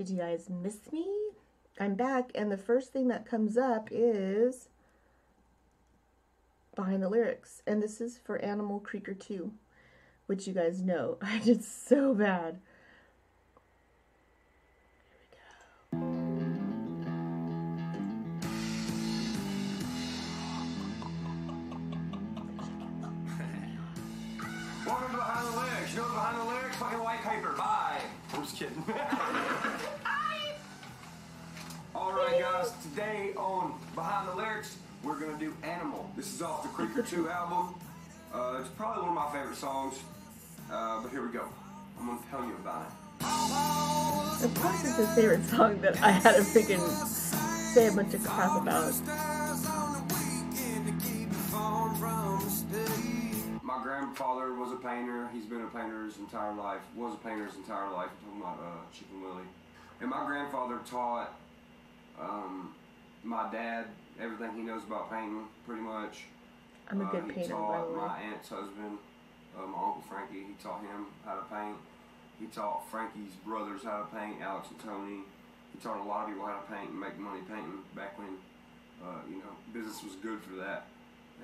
Did you guys miss me? I'm back, and the first thing that comes up is Behind the Lyrics. And this is for Animal Creaker 2, which you guys know I did so bad. Welcome to Behind the Lyrics. You know Behind the Lyrics? Fucking white paper. Bye. I'm just kidding. Alright guys, today on Behind the Lyrics, we're going to do Animal. This is off the Creaker 2 album. It's probably one of my favorite songs. But here we go. I'm going to tell you about it. Of course it's his favorite song that I had to freaking say a bunch of crap about. My grandfather was a painter. He's been a painter his entire life. Was a painter his entire life. I'm talking about Chicken Willie. And my grandfather taught my dad everything he knows about painting, pretty much. I'm a good painter, He taught by the way. my aunt's husband, my Uncle Frankie, he taught him how to paint. He taught Frankie's brothers how to paint, Alex and Tony. He taught a lot of people how to paint and make money painting back when, business was good for that.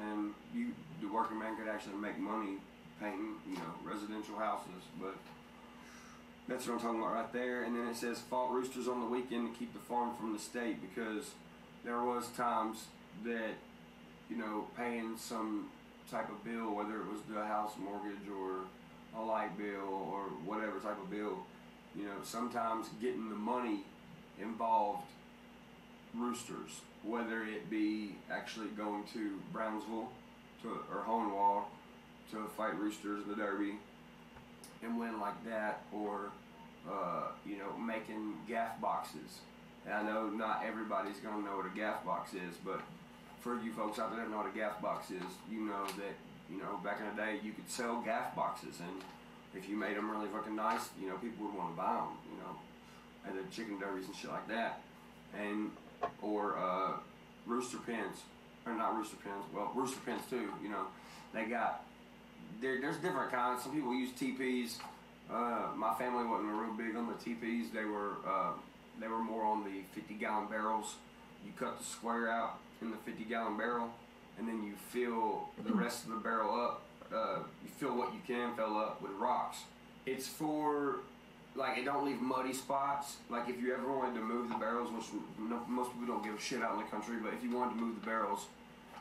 And the working man could actually make money painting, residential houses. But that's what I'm talking about right there. And then it says fought roosters on the weekend to keep the farm from the state, because there was times that, paying some type of bill, whether it was the house mortgage or a light bill or whatever type of bill, sometimes getting the money involved roosters, whether it be actually going to Brownsville or Hohenwald to fight roosters in the Derby and win like that, or making gaff boxes. And I know not everybody's gonna know what a gaff box is, but for you folks out there that know what a gaff box is, you know that back in the day you could sell gaff boxes, and if you made them really fucking nice, people would want to buy them, at the chicken derbies and shit like that, and or rooster pens, or not rooster pens, well, rooster pens too. They got there's different kinds. Some people use TPs. My family wasn't real big on the TPs. They were more on the 50-gallon barrels. You cut the square out in the 50-gallon barrel, and then you fill the rest of the barrel up. You fill what you can fill up with rocks. It's for, it don't leave muddy spots. Like, if you ever wanted to move the barrels, which most people don't give a shit out in the country, but if you wanted to move the barrels,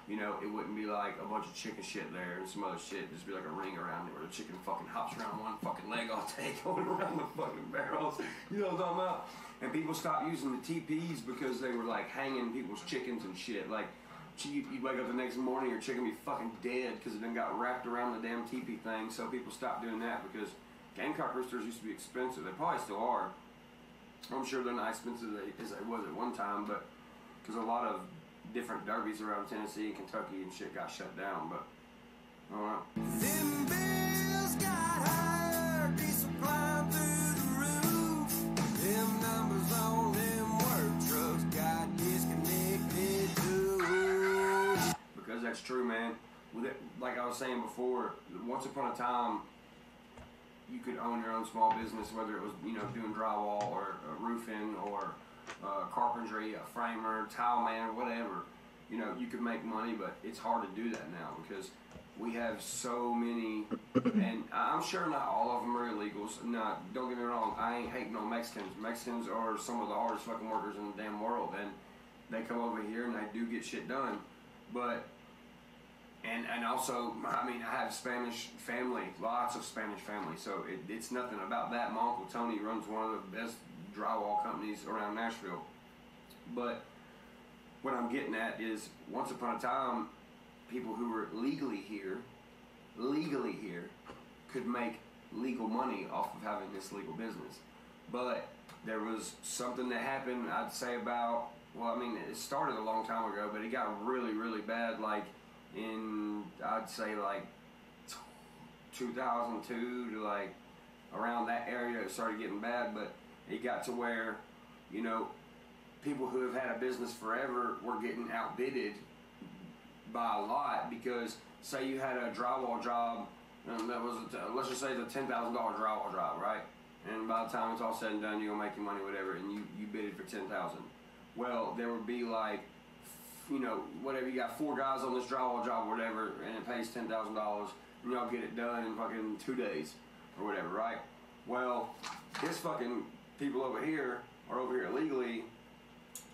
it wouldn't be like a bunch of chicken shit there and some other shit. Just be like a ring around it where the chicken fucking hops around one fucking leg all day going around the fucking barrels. You know what I'm talking about? And people stopped using the TPs because they were like hanging people's chickens and shit. Like, you'd wake up the next morning, your chicken be fucking dead because it then got wrapped around the damn TP thing. So people stopped doing that because gamecock roosters used to be expensive. They probably still are. I'm sure they're not expensive as they was at one time, but because a lot of different derbies around Tennessee and Kentucky and shit got shut down. But I don't know. Them bills got higher, diesel climbed through the roof. Them numbers on them work trucks got disconnected too. Because that's true, man. Like I was saying before, once upon a time, you could own your own small business, whether it was doing drywall or roofing or carpentry, a framer, tile man, whatever. You could make money, but it's hard to do that now because we have so many, and I'm sure not all of them are illegals. No, don't get me wrong, I ain't hating on Mexicans. Mexicans are some of the hardest fucking workers in the damn world, and they come over here and they do get shit done. But and also, I have Spanish family, lots of Spanish family, so it's nothing about that. My Uncle Tony runs one of the best drywall companies around Nashville. But what I'm getting at is, once upon a time, people who were legally here, could make legal money off of having this legal business. But there was something that happened, I'd say about, it started a long time ago, but it got really, really bad, in, I'd say 2002 to around that area. It started getting bad, but it got to where, people who have had a business forever were getting outbidded by a lot, because say you had a drywall job, that was, let's just say the $10,000 drywall job, right? and by the time it's all said and done, you're gonna make your money, whatever, and you bid it for 10,000. Well, there would be like, you know, whatever, you got 4 guys on this drywall job or whatever, and it pays $10,000, and y'all get it done in fucking 2 days or whatever, right? Well, his fucking people over here are over here illegally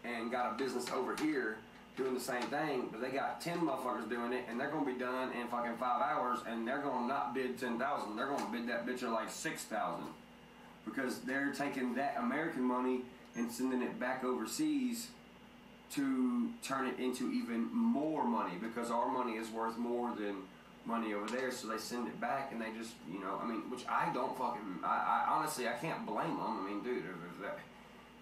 and got a business over here doing the same thing, but they got 10 motherfuckers doing it, and they're gonna be done in fucking 5 hours, and they're gonna not bid 10,000. They're gonna bid that bitch at like 6,000 because they're taking that American money and sending it back overseas to turn it into even more money, because our money is worth more than money over there, so they send it back, and they just, you know, I mean, which I don't fucking, I honestly, I can't blame them. I mean, dude,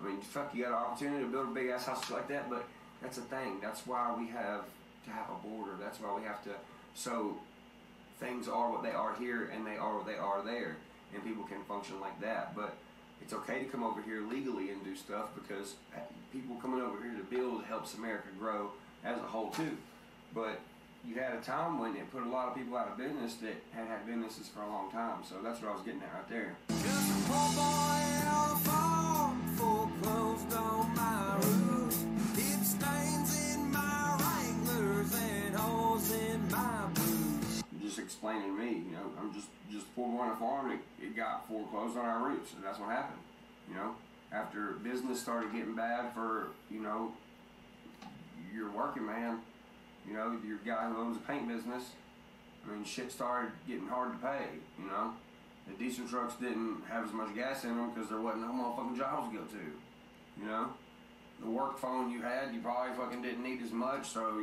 I mean, fuck, you got an opportunity to build a big ass house like that, but that's the thing. That's why we have to have a border. That's why we have to, so things are what they are here, and they are what they are there, and people can function like that. But it's okay to come over here legally and do stuff, because people coming over here to build helps America grow as a whole too. But you had a time when it put a lot of people out of business that had businesses for a long time. So that's what I was getting at right there. Just a poor boy on a farm, full clothes on my roof, deep stains in my Wranglers and holes in my boots. Just explaining to me, you know, I'm just poor boy on a farm. It got foreclosed on our roofs, and that's what happened. You know, after business started getting bad for, you know, your working man. You know, your guy who owns a paint business, I mean, shit started getting hard to pay, you know. The diesel trucks didn't have as much gas in them because there wasn't no motherfucking jobs to go to, you know. The work phone you had, you probably fucking didn't need as much, so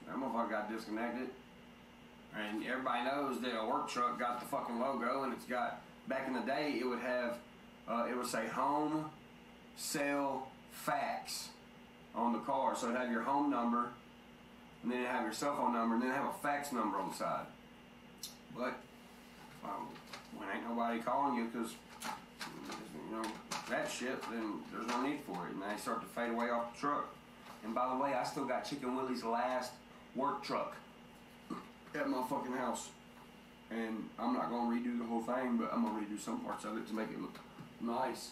that motherfucker got disconnected. And everybody knows that a work truck got the fucking logo, and it's got, back in the day, it would have, it would say home, sell, fax on the car. So it'd have your home number, and then have your cell phone number, and then have a fax number on the side. But when ain't nobody calling you, because, you know, that shit, then there's no need for it, and they start to fade away off the truck. And by the way, I still got Chicken Willie's last work truck at my fucking house, and I'm not gonna redo the whole thing, but I'm gonna redo some parts of it to make it look nice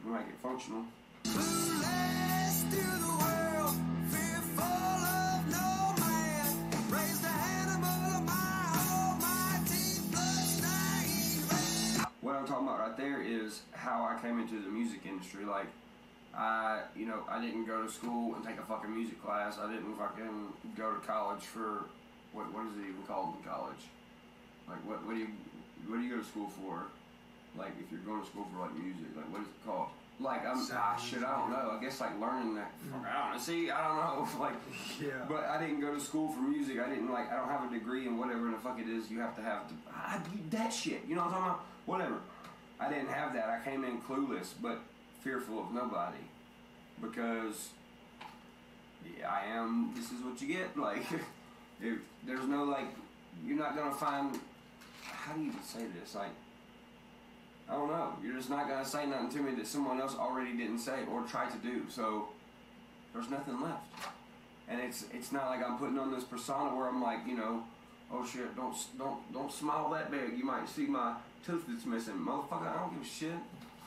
and make it functional. Clueless to the world, fearful of no man, raised a animal of my almighty bloodstained red. What I'm talking about right there is how I came into the music industry. Like, I didn't go to school and take a fucking music class. I didn't fucking go to college for, what is it even called in college? Like, what do you go to school for? Like, if you're going to school for, like, music, like, what is it called? Like, I don't know. I guess, like, learning that, I don't know. See, I don't know. Like, Yeah. But I didn't go to school for music. I don't have a degree in whatever the fuck it is you have to have. That shit. You know what I'm talking about? Whatever. I didn't have that. I came in clueless, but fearful of nobody. Because, yeah, this is what you get. Like, if there's no, like, you're not going to find, how do you even say this? Like, I don't know. You're just not going to say nothing to me that someone else already didn't say or tried to do. So, there's nothing left. And it's not like I'm putting on this persona where I'm like, you know, oh shit, don't smile that big. You might see my tooth that's missing. Motherfucker, I don't give a shit.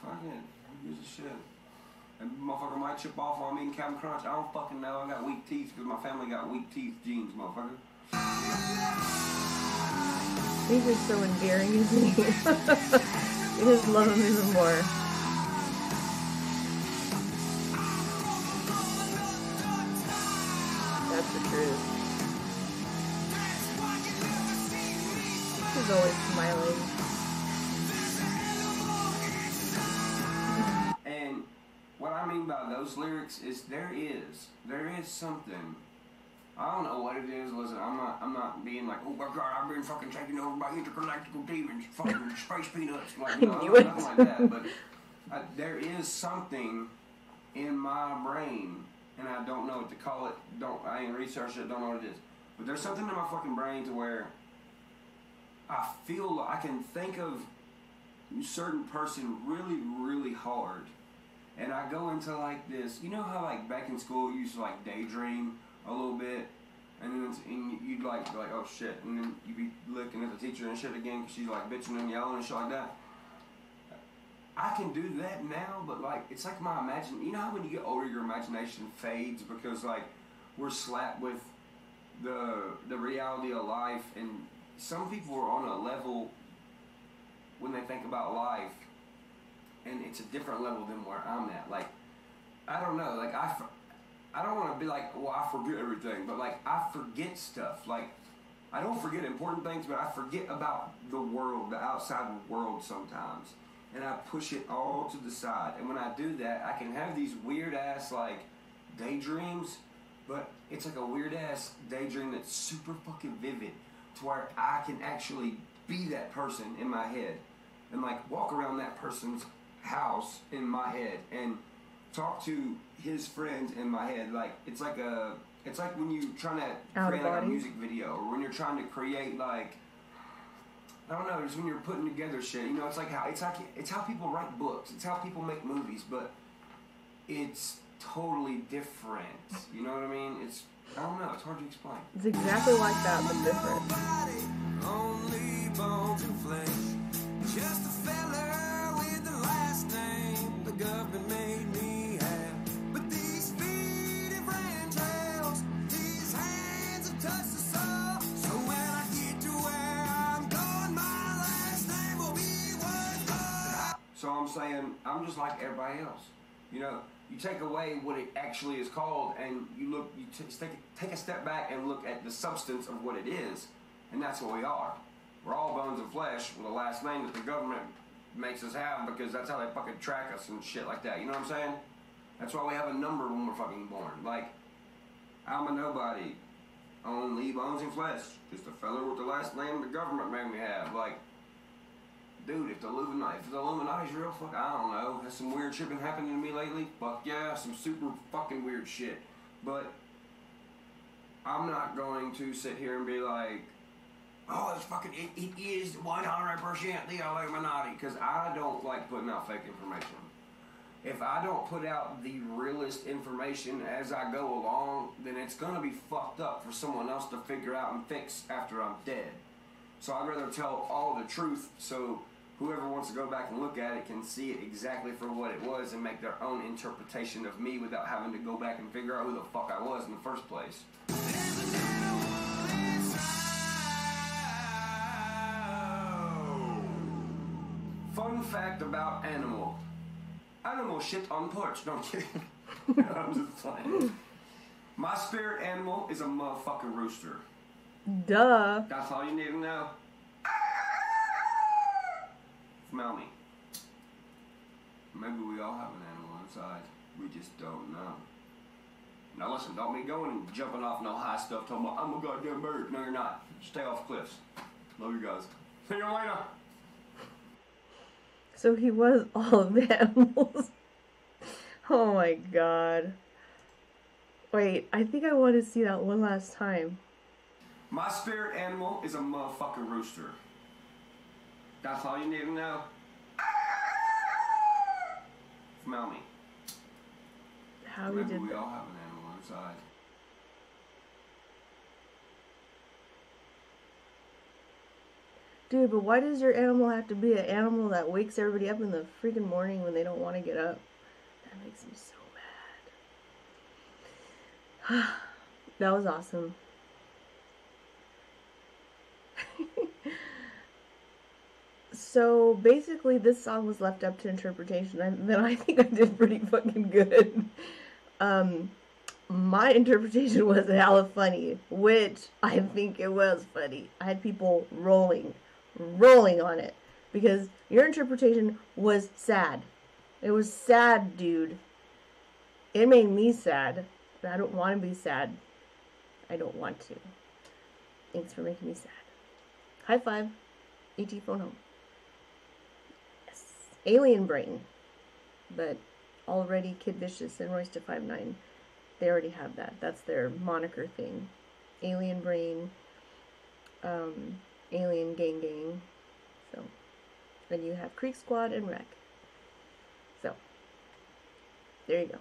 Fuck it. Who gives a shit? And motherfucker might chip off while I'm eating Captain Crunch. I don't fucking know. I got weak teeth because my family got weak teeth genes, motherfucker. He's just so endearing, isn't he? I just love him even more. That's the truth. He's always smiling. And what I mean by those lyrics is there is something. I don't know what it is. Listen, I'm not being like, oh my god, I've been fucking taken over by intergalactical demons, fucking space peanuts. Like, no, nothing like that. But there is something in my brain, and I don't know what to call it. I ain't researched it. Don't know what it is. But there's something in my fucking brain to where I feel I can think of a certain person really, really hard, and I go into like this. You know how like back in school you used to like daydream a little bit, and then you'd like oh shit, and then you'd be looking at the teacher and shit again because she's like bitching and yelling and shit like that. I can do that now, but like it's like my you know how when you get older your imagination fades because like we're slapped with the reality of life, and some people are on a level when they think about life, and it's a different level than where I'm at. Like I don't know, like I don't want to be like, well, I forget everything, but like I forget stuff. Like I don't forget important things, but I forget about the world, the outside world sometimes. And I push it all to the side. And when I do that, I can have these weird ass like daydreams, but it's like a weird ass daydream that's super fucking vivid to where I can actually be that person in my head and like walk around that person's house in my head and talk to his friends in my head. Like it's like when you're trying to create like a music video, or when you're trying to create like, I don't know, just when you're putting together shit, you know, it's how people write books, it's how people make movies, but it's totally different. You know what I mean? I don't know, it's hard to explain. It's exactly like that, but different. Only bones and flesh. Just a fella with the last name the government made me have. But these feet have ran trails, these hands have touched the soul. So when I get to where I'm going, my last name will be worth gold. So I'm saying, I'm just like everybody else. You know, you take away what it actually is called, and you take a step back and look at the substance of what it is, and that's what we are. We're all bones and flesh with a last name that the government makes us have because that's how they fucking track us and shit like that. You know what I'm saying? That's why we have a number when we're fucking born. Like, I'm a nobody. Only bones and flesh. Just a fella with the last name the government made me have. Like, dude, if the Illuminati's real, fuck, I don't know. Has some weird shit been happening to me lately? Fuck yeah, some super fucking weird shit. But I'm not going to sit here and be like, oh, it's fucking, it is 100% the Illuminati, because I don't like putting out fake information. If I don't put out the realest information as I go along, then it's going to be fucked up for someone else to figure out and fix after I'm dead. So I'd rather tell all the truth so whoever wants to go back and look at it can see it exactly for what it was and make their own interpretation of me without having to go back and figure out who the fuck I was in the first place. Fun fact about animal. Animal shit on porch. No, I'm kidding. I'm just playing. My spirit animal is a motherfucking rooster. Duh. That's all you need to know. Smell me. Maybe we all have an animal inside. We just don't know. Now listen, don't be going and jumping off no high stuff talking about, I'm a goddamn bird. No, you're not. Stay off cliffs. Love you guys. See you later. So he was all of the animals. Oh my god. Wait, I think I want to see that one last time. My spirit animal is a motherfucking rooster. That's all you need to know. Smell me. How we Maybe did we that. all have an animal inside. Dude, but why does your animal have to be an animal that wakes everybody up in the freaking morning when they don't want to get up? That makes me so mad. That was awesome. So basically this song was left up to interpretation, and then I think I did pretty fucking good. My interpretation was hella funny, which I think it was funny. I had people rolling on it, because your interpretation was sad. It was sad, dude. It made me sad, but I don't want to be sad. I don't want to. Thanks for making me sad. High five. ET phone home. Yes. Alien Brain. But already Kid Vicious and Royce to 5'9", they already have that. That's their moniker thing. Alien Brain. Alien Gang. So, then you have Creek Squad and Wreck. So, there you go.